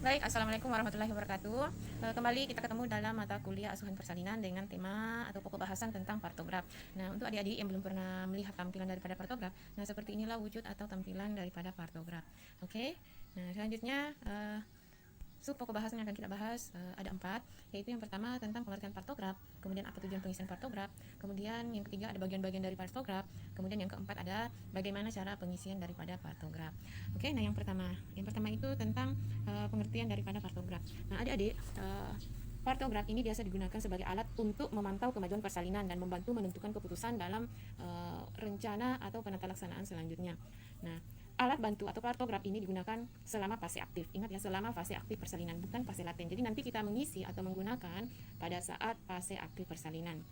Baik, Assalamualaikum warahmatullahi wabarakatuh. Kembali kita ketemu dalam mata kuliah asuhan persalinan dengan tema atau pokok bahasan tentang partograf. Nah, untuk adik-adik yang belum pernah melihat tampilan daripada partograf, nah seperti inilah wujud atau tampilan daripada partograf. Oke. Nah, selanjutnya pokok bahasan yang akan kita bahas ada 4, yaitu yang pertama tentang pengertian partograf, kemudian apa tujuan pengisian partograf, kemudian yang ketiga ada bagian-bagian dari partograf, kemudian yang keempat ada bagaimana cara pengisian daripada partograf. Oke, nah yang pertama itu tentang pengertian daripada partograf. Nah, adik-adik, partograf ini biasa digunakan sebagai alat untuk memantau kemajuan persalinan dan membantu menentukan keputusan dalam rencana atau penata laksanaan selanjutnya. Nah, alat bantu atau partograf ini digunakan selama fase aktif. Ingat ya, selama fase aktif persalinan, bukan fase laten. Jadi nanti kita mengisi atau menggunakan pada saat fase aktif persalinan.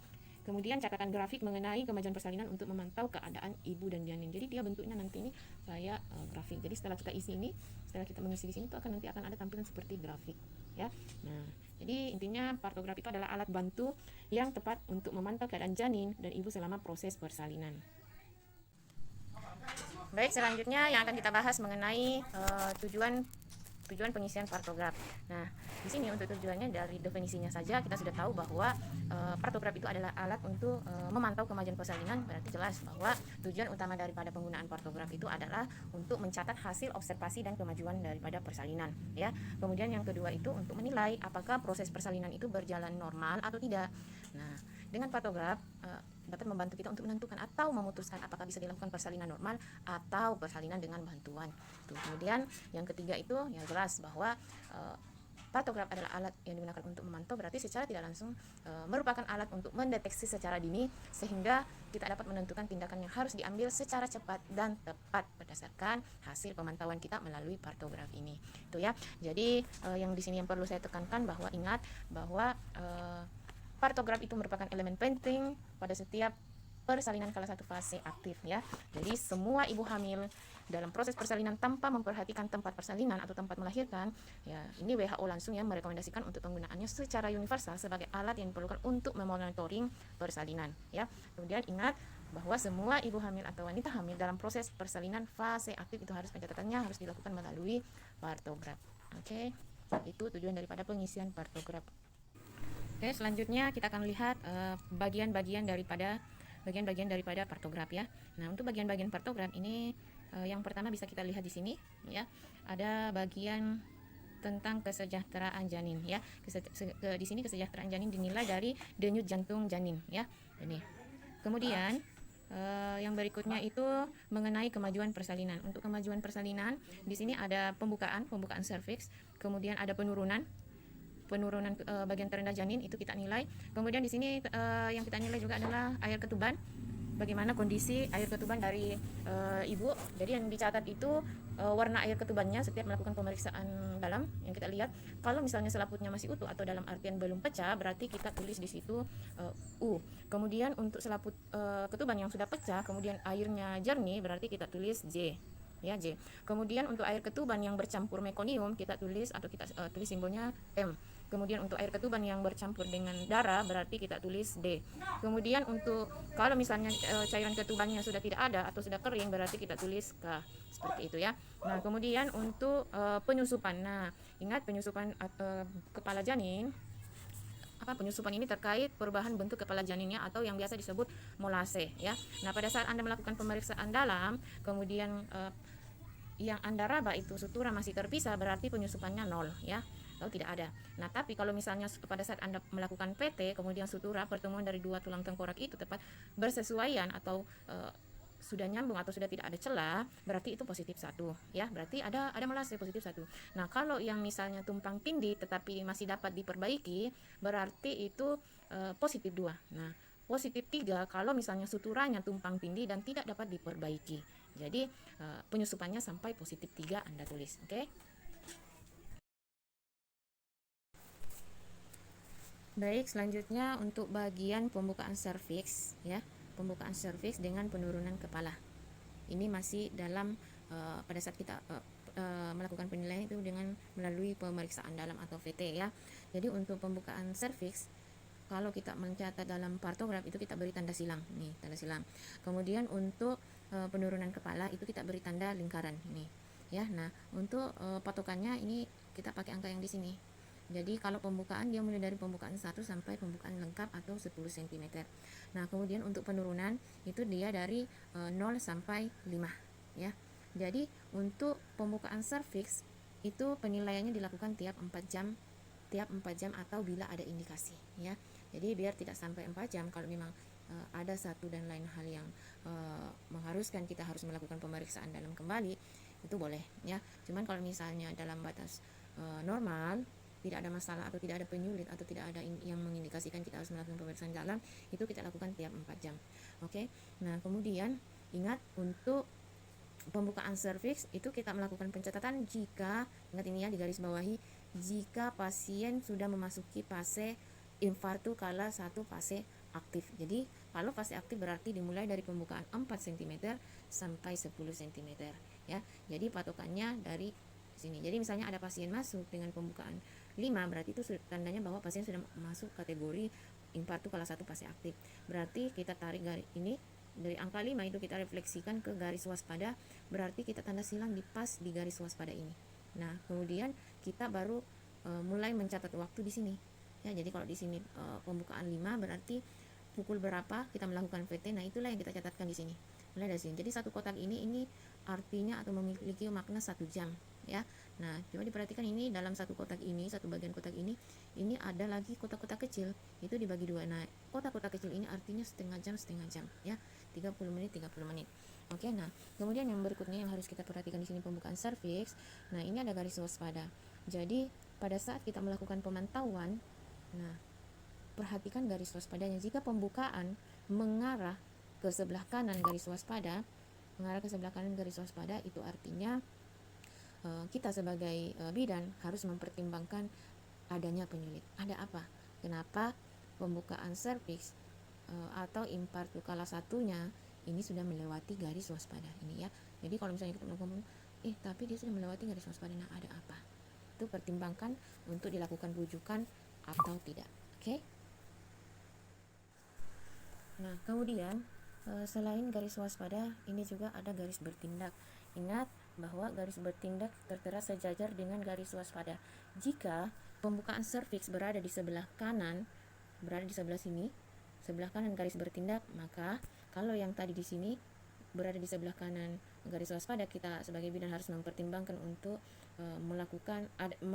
Kemudian catatan grafik mengenai kemajuan persalinan untuk memantau keadaan ibu dan janin. Jadi dia bentuknya nanti ini kayak grafik. Jadi setelah kita isi ini, setelah kita mengisi di sini itu nanti akan ada tampilan seperti grafik, ya. Nah, jadi intinya partograf itu adalah alat bantu yang tepat untuk memantau keadaan janin dan ibu selama proses persalinan. Baik, selanjutnya yang akan kita bahas mengenai tujuan pengisian partograf. Nah, di sini untuk tujuannya dari definisinya saja kita sudah tahu bahwa partograf itu adalah alat untuk memantau kemajuan persalinan. Berarti jelas bahwa tujuan utama daripada penggunaan partograf itu adalah untuk mencatat hasil observasi dan kemajuan daripada persalinan, ya. Kemudian yang kedua itu untuk menilai apakah proses persalinan itu berjalan normal atau tidak. Nah, dengan partograf dapat membantu kita untuk menentukan atau memutuskan apakah bisa dilakukan persalinan normal atau persalinan dengan bantuan. Kemudian yang ketiga itu yang jelas bahwa partograf adalah alat yang digunakan untuk memantau, berarti secara tidak langsung merupakan alat untuk mendeteksi secara dini sehingga kita dapat menentukan tindakan yang harus diambil secara cepat dan tepat berdasarkan hasil pemantauan kita melalui partograf ini. Itu ya. Jadi yang di sini yang perlu saya tekankan bahwa ingat bahwa partograf itu merupakan elemen penting pada setiap persalinan kala satu fase aktif, ya. Jadi semua ibu hamil dalam proses persalinan tanpa memperhatikan tempat persalinan atau tempat melahirkan, ya, ini WHO langsung yang merekomendasikan untuk penggunaannya secara universal sebagai alat yang diperlukan untuk memonitoring persalinan, ya. Kemudian ingat bahwa semua ibu hamil atau wanita hamil dalam proses persalinan fase aktif itu harus pencatatannya harus dilakukan melalui partograf. Oke. Itu tujuan daripada pengisian partograf. Oke, selanjutnya kita akan lihat bagian-bagian daripada partograf, ya. Nah, untuk bagian-bagian partograf ini yang pertama bisa kita lihat di sini, ya. Ada bagian tentang kesejahteraan janin, ya. Di sini kesejahteraan janin dinilai dari denyut jantung janin, ya. Ini. Kemudian yang berikutnya itu mengenai kemajuan persalinan. Untuk kemajuan persalinan di sini ada pembukaan serviks, kemudian ada penurunan bagian terendah janin itu kita nilai. Kemudian di sini yang kita nilai juga adalah air ketuban. Bagaimana kondisi air ketuban dari ibu. Jadi yang dicatat itu warna air ketubannya setiap melakukan pemeriksaan dalam yang kita lihat. Kalau misalnya selaputnya masih utuh atau dalam artian belum pecah, berarti kita tulis di situ U. Kemudian untuk selaput ketuban yang sudah pecah, kemudian airnya jernih, berarti kita tulis J. Ya, J. Kemudian untuk air ketuban yang bercampur mekonium kita tulis tulis simbolnya M. Kemudian untuk air ketuban yang bercampur dengan darah berarti kita tulis D. Kemudian untuk kalau misalnya cairan ketubannya sudah tidak ada atau sudah kering berarti kita tulis K. Seperti itu, ya. Nah, kemudian untuk penyusupan. Nah, ingat penyusupan kepala janin. Penyusupan ini terkait perubahan bentuk kepala janinnya atau yang biasa disebut molase, ya. Nah, pada saat Anda melakukan pemeriksaan dalam, kemudian yang Anda raba itu sutura masih terpisah, berarti penyusupannya 0, ya. Lalu tidak ada. Nah, tapi kalau misalnya pada saat Anda melakukan PT, kemudian sutura pertemuan dari dua tulang tengkorak itu tepat bersesuaian atau sudah nyambung atau sudah tidak ada celah, berarti itu positif 1, ya. Berarti ada molase positif 1. Nah, kalau yang misalnya tumpang tindih tetapi masih dapat diperbaiki, berarti itu positif 2. Nah, positif 3 kalau misalnya suturanya tumpang tindih dan tidak dapat diperbaiki. Jadi penyusupannya sampai positif 3 Anda tulis, oke? Baik, selanjutnya untuk bagian pembukaan serviks, ya. Pembukaan serviks dengan penurunan kepala. Ini masih dalam pada saat kita melakukan penilaian itu dengan melalui pemeriksaan dalam atau VT, ya. Jadi untuk pembukaan serviks kalau kita mencatat dalam partograf itu kita beri tanda silang, nih tanda silang. Kemudian untuk penurunan kepala itu kita beri tanda lingkaran, nih. ya. Nah, untuk patokannya ini kita pakai angka yang di sini. Jadi kalau pembukaan dia mulai dari pembukaan 1 sampai pembukaan lengkap atau 10 cm. Nah, kemudian untuk penurunan itu dia dari 0 sampai 5, ya. Jadi untuk pembukaan serviks itu penilaiannya dilakukan tiap 4 jam, atau bila ada indikasi, ya. Jadi biar tidak sampai 4 jam kalau memang ada satu dan lain hal yang mengharuskan kita harus melakukan pemeriksaan dalam kembali, itu boleh, ya. Cuman kalau misalnya dalam batas normal, tidak ada masalah atau tidak ada penyulit atau tidak ada yang mengindikasikan kita harus melakukan pemeriksaan dalam, itu kita lakukan tiap 4 jam. Oke. Nah, kemudian ingat untuk pembukaan serviks itu kita melakukan pencatatan jika, ingat ini ya di garis bawahi, jika pasien sudah memasuki fase infartu kala 1 fase aktif. Jadi kalau fase aktif berarti dimulai dari pembukaan 4 cm sampai 10 cm, ya. Jadi patokannya dari sini. Jadi misalnya ada pasien masuk dengan pembukaan 5, berarti itu tandanya bahwa pasien sudah masuk kategori infartu kala 1 fase aktif. Berarti kita tarik garis ini dari angka 5 itu kita refleksikan ke garis waspada, berarti kita tanda silang di pas di garis waspada ini. Nah, kemudian kita baru mulai mencatat waktu di sini. Ya, jadi kalau di sini pembukaan 5 berarti pukul berapa kita melakukan VT. Nah, itulah yang kita catatkan di sini. Mulai dari sini. Jadi satu kotak ini artinya atau memiliki makna 1 jam, ya. Nah, coba diperhatikan ini dalam satu kotak ini, satu bagian kotak ini ada lagi kotak-kotak kecil, itu dibagi 2. Nah, kotak-kotak kecil ini artinya setengah jam, ya. 30 menit. Oke, nah, kemudian yang berikutnya yang harus kita perhatikan di sini pembukaan serviks. Nah, ini ada garis waspada. Jadi, pada saat kita melakukan pemantauan, nah, perhatikan garis waspadanya. Jika pembukaan mengarah ke sebelah kanan garis waspada, itu artinya kita sebagai bidan harus mempertimbangkan adanya penyulit. Ada apa? Kenapa pembukaan serviks atau infartu kala satunya ini sudah melewati garis waspada ini, ya. Jadi kalau misalnya kita ngomong, tapi dia sudah melewati garis waspada, nah ada apa? Itu pertimbangkan untuk dilakukan rujukan atau tidak. Oke? Nah, kemudian selain garis waspada, ini juga ada garis bertindak. Ingat bahwa garis bertindak tertera sejajar dengan garis waspada. Jika pembukaan serviks berada di sebelah kanan, berada di sebelah sini, sebelah kanan garis bertindak, maka kalau yang tadi di sini berada di sebelah kanan garis waspada, kita sebagai bidan harus mempertimbangkan untuk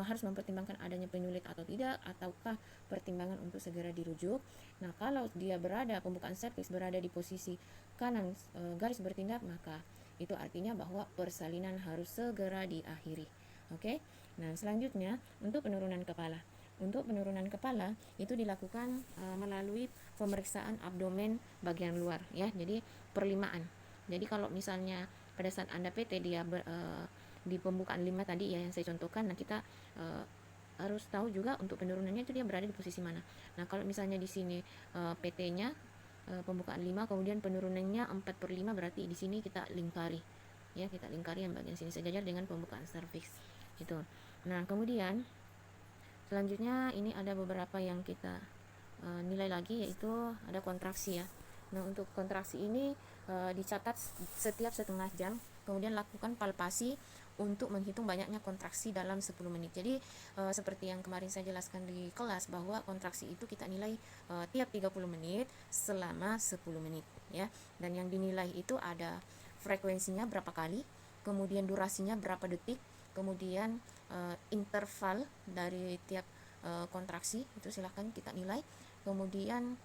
harus mempertimbangkan adanya penyulit atau tidak, ataukah pertimbangan untuk segera dirujuk. Nah, kalau dia pembukaan serviks berada di posisi kanan garis bertindak, maka itu artinya bahwa persalinan harus segera diakhiri. Oke. Nah, selanjutnya untuk penurunan kepala. Untuk penurunan kepala itu dilakukan melalui pemeriksaan abdomen bagian luar, ya. Jadi perlimaan. Jadi kalau misalnya pada saat Anda PT dia di pembukaan 5 tadi, ya, yang saya contohkan, nah kita harus tahu juga untuk penurunannya itu dia berada di posisi mana. Nah, kalau misalnya di sini PT-nya pembukaan 5 kemudian penurunannya 4/5, berarti di sini kita lingkari, ya, kita lingkari yang bagian sini sejajar dengan pembukaan serviks itu. Nah, kemudian selanjutnya ini ada beberapa yang kita nilai lagi, yaitu ada kontraksi, ya. Nah, untuk kontraksi ini dicatat setiap setengah jam, kemudian lakukan palpasi untuk menghitung banyaknya kontraksi dalam 10 menit. Jadi seperti yang kemarin saya jelaskan di kelas, bahwa kontraksi itu kita nilai tiap 30 menit selama 10 menit, ya. Dan yang dinilai itu ada frekuensinya berapa kali, kemudian durasinya berapa detik, kemudian interval dari tiap kontraksi itu silahkan kita nilai. Kemudian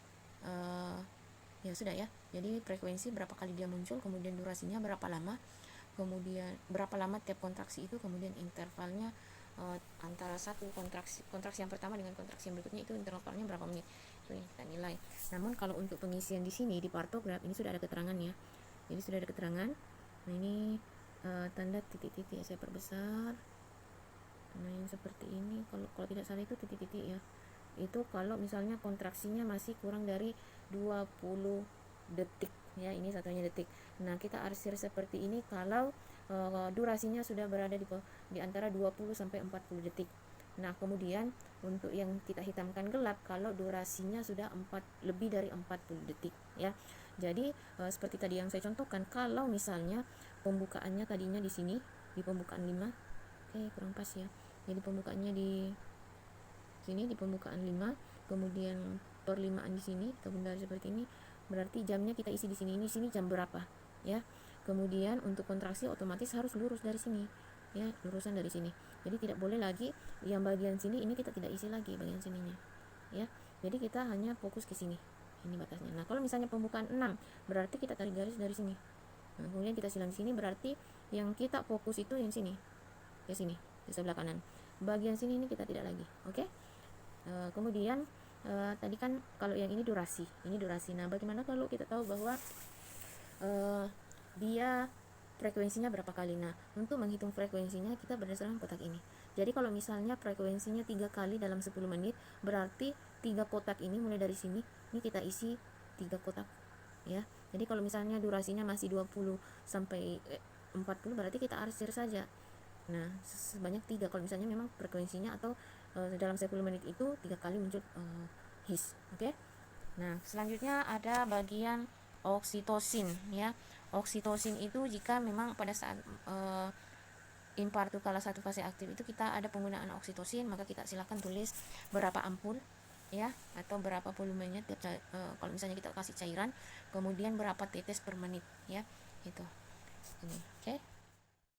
ya sudah, ya. Jadi frekuensi berapa kali dia muncul, kemudian durasinya berapa lama, kemudian berapa lama tiap kontraksi itu, kemudian intervalnya antara satu kontraksi yang pertama dengan kontraksi yang berikutnya itu intervalnya berapa menit, itu yang kita nilai. Namun kalau untuk pengisian di sini di partograf ini sudah ada keterangannya. Jadi sudah ada keterangan. Nah, ini tanda titik-titik, saya perbesar. Nah, yang seperti ini kalau tidak salah itu titik-titik, ya. Itu kalau misalnya kontraksinya masih kurang dari 20 detik, ya, ini satunya detik. Nah, kita arsir seperti ini kalau durasinya sudah berada di antara 20 sampai 40 detik. Nah, kemudian untuk yang kita hitamkan gelap kalau durasinya sudah lebih dari 40 detik, ya. Jadi seperti tadi yang saya contohkan, kalau misalnya pembukaannya tadinya di sini di pembukaan 5. Oke, kurang pas ya. Jadi pembukaannya di sini, di pembukaan 5, kemudian perlimaan di sini, kita bundar seperti ini. Berarti jamnya kita isi di sini. Ini sini jam berapa ya. Kemudian untuk kontraksi otomatis harus lurus dari sini ya, lurusan dari sini. Jadi tidak boleh lagi yang bagian sini ini kita tidak isi lagi bagian sininya ya. Jadi kita hanya fokus ke sini, ini batasnya. Nah kalau misalnya pembukaan 6, berarti kita tarik garis dari sini. Nah, kemudian kita silang di sini, berarti yang kita fokus itu yang sini, ke sini, di sebelah kanan. Bagian sini ini kita tidak lagi. Oke. Kemudian tadi kan kalau yang ini durasi, Nah bagaimana kalau kita tahu bahwa dia frekuensinya berapa kali? Nah untuk menghitung frekuensinya kita berdasarkan kotak ini. Jadi kalau misalnya frekuensinya 3 kali dalam 10 menit, berarti 3 kotak ini mulai dari sini, ini kita isi 3 kotak ya. Jadi kalau misalnya durasinya masih 20 sampai 40, berarti kita arsir saja. Nah sebanyak 3 kalau misalnya memang frekuensinya atau dalam 10 menit itu 3 kali muncul his. Oke. Nah selanjutnya ada bagian oksitosin ya. Oksitosin itu jika memang pada saat impartu kala satu fase aktif itu kita ada penggunaan oksitosin, maka kita silakan tulis berapa ampul ya, atau berapa volumenya kalau misalnya kita kasih cairan, kemudian berapa tetes per menit ya, itu ini. Oke.